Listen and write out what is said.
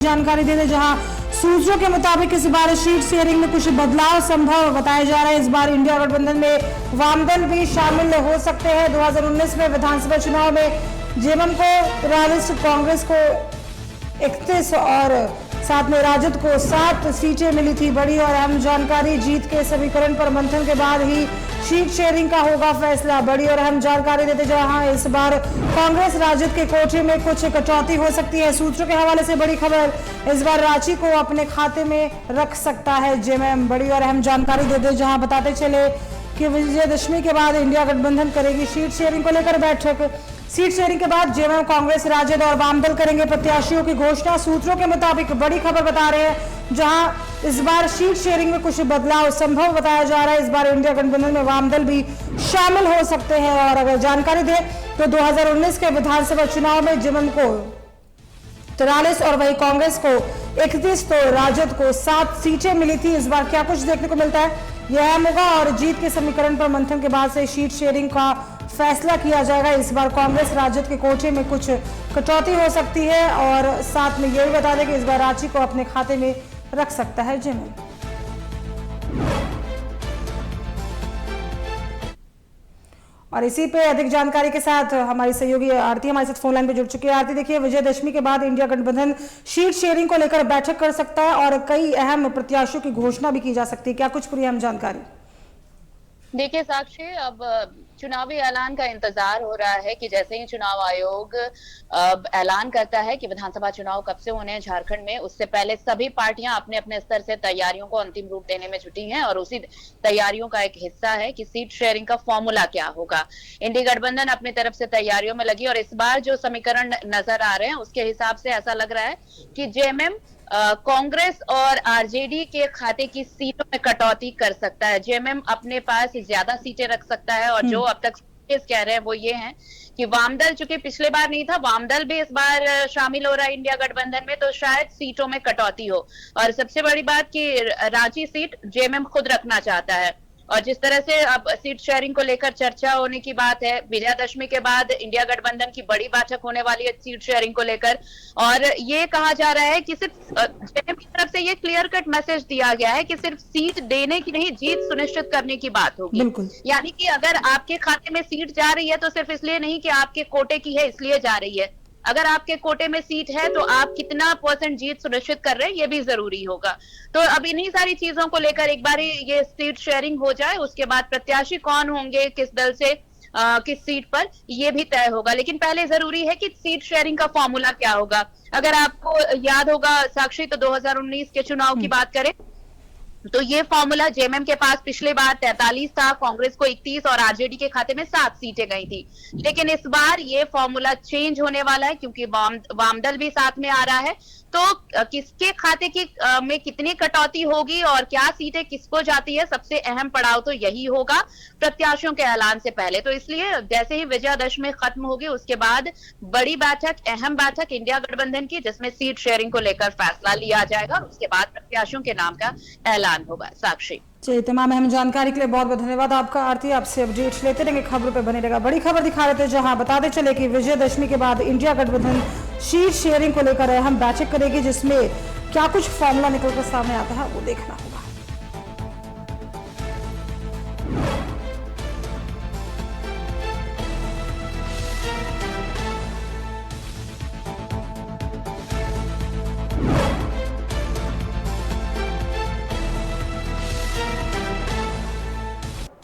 जानकारी दे दें, जहां सूत्रों के मुताबिक इस बार सीट शेयरिंग में कुछ बदलाव संभव बताया जा रहा है। इस बार इंडिया गठबंधन में वामदल भी शामिल हो सकते हैं। 2019 में विधानसभा चुनाव में जेएमएम को 43, कांग्रेस को 31 और साथ में राजद को 7 सीटें मिली थी। बड़ी और अहम जानकारी, जीत के समीकरण पर मंथन के बाद ही सीट शेयरिंग का होगा फैसला। बड़ी और अहम जानकारी देते जहां इस बार कांग्रेस राजद के कोटे में कुछ कटौती हो सकती है। सूत्रों के हवाले से बड़ी खबर, इस बार रांची को अपने खाते में रख सकता है जेएमएम। बड़ी और अहम जानकारी देते जहां बताते चले कि विजयदशमी के बाद इंडिया गठबंधन करेगी सीट शेयरिंग को लेकर बैठक। सीट शेयरिंग के बाद जेएमएम, कांग्रेस, राजद और वामदल करेंगे प्रत्याशियों की घोषणा। सूत्रों के मुताबिक बड़ी खबर बता रहे हैं, जहां इस बार सीट शेयरिंग में कुछ बदलाव संभव बताया जा रहा है। इस बार इंडिया गठबंधन में वामदल भी शामिल हो सकते हैं। और अगर जानकारी दें तो 2019 के विधानसभा चुनाव में जेएमएम को 43 और वही कांग्रेस को 31 तो राजद को 7 सीटें मिली थी। इस बार क्या कुछ देखने को मिलता है यह अहम होगा और जीत के समीकरण पर मंथन के बाद से सीट शेयरिंग का फैसला किया जाएगा। इस बार कांग्रेस राजद के कोटे में कुछ कटौती हो सकती है और साथ में यह भी बता दें कि इस बार रांची को अपने खाते में रख सकता है जेएमएम। और इसी पे अधिक जानकारी के साथ हमारी सहयोगी आरती हमारे साथ फोन लाइन पे जुड़ चुकी है। आरती, देखिए, विजयदशमी के बाद इंडिया गठबंधन सीट शेयरिंग को लेकर बैठक कर सकता है और कई अहम प्रत्याशियों की घोषणा भी की जा सकती है। क्या कुछ पूरी अहम जानकारी? देखिए साक्षी, अब चुनावी ऐलान का इंतजार हो रहा है कि जैसे ही चुनाव आयोग ऐलान करता है कि विधानसभा चुनाव कब से होने हैं झारखंड में, उससे पहले सभी पार्टियां अपने अपने स्तर से तैयारियों को अंतिम रूप देने में जुटी हैं और उसी तैयारियों का एक हिस्सा है कि सीट शेयरिंग का फॉर्मूला क्या होगा। इंडिया गठबंधन अपनी तरफ से तैयारियों में लगी और इस बार जो समीकरण नजर आ रहे हैं उसके हिसाब से ऐसा लग रहा है कि जेएमएम कांग्रेस और आरजेडी के खाते की सीटों में कटौती कर सकता है। जेएमएम अपने पास ज्यादा सीटें रख सकता है और जो अब तक कह रहे हैं वो ये हैं कि वामदल, चूंकि पिछले बार नहीं था, वामदल भी इस बार शामिल हो रहा है इंडिया गठबंधन में, तो शायद सीटों में कटौती हो। और सबसे बड़ी बात कि रांची सीट जेएमएम खुद रखना चाहता है। और जिस तरह से अब सीट शेयरिंग को लेकर चर्चा होने की बात है, विजयादशमी के बाद इंडिया गठबंधन की बड़ी बैठक होने वाली है सीट शेयरिंग को लेकर और ये कहा जा रहा है कि सिर्फ जेएमएम की तरफ से ये क्लियर कट मैसेज दिया गया है कि सिर्फ सीट देने की नहीं, जीत सुनिश्चित करने की बात होगी। यानी कि अगर आपके खाते में सीट जा रही है तो सिर्फ इसलिए नहीं कि आपके कोटे की है इसलिए जा रही है। अगर आपके कोटे में सीट है तो आप कितना % जीत सुनिश्चित कर रहे हैं ये भी जरूरी होगा। तो अब इन्हीं सारी चीजों को लेकर एक बार ये सीट शेयरिंग हो जाए, उसके बाद प्रत्याशी कौन होंगे, किस दल से किस सीट पर, ये भी तय होगा। लेकिन पहले जरूरी है कि सीट शेयरिंग का फॉर्मूला क्या होगा। अगर आपको याद होगा साक्षी, तो 2019 के चुनाव की बात करें तो ये फॉर्मूला जेएमएम के पास पिछले बार 43 था, कांग्रेस को 31 और आरजेडी के खाते में 7 सीटें गई थी। लेकिन इस बार ये फॉर्मूला चेंज होने वाला है क्योंकि वामदल भी साथ में आ रहा है। तो किसके खाते की में कितनी कटौती होगी और क्या सीटें किसको जाती है, सबसे अहम पड़ाव तो यही होगा प्रत्याशियों के ऐलान से पहले। तो इसलिए जैसे ही विजयादशमी खत्म होगी उसके बाद बड़ी बैठक, अहम बैठक इंडिया गठबंधन की, जिसमें सीट शेयरिंग को लेकर फैसला लिया जाएगा और उसके बाद प्रत्याशियों के नाम का ऐलान होगा। साक्षी जी, तमाम अहम जानकारी के लिए बहुत बहुत धन्यवाद आपका आरती। आपसे अपडेट्स लेते रहेंगे, खबरों पे बने रहेगा। बड़ी खबर दिखा रहे थे जहां बताते चले कि विजयदशमी के बाद इंडिया गठबंधन सीट शेयरिंग को लेकर अहम बैठक करेगी, जिसमें क्या कुछ फॉर्मूला निकलकर सामने आता है वो देखना होगा।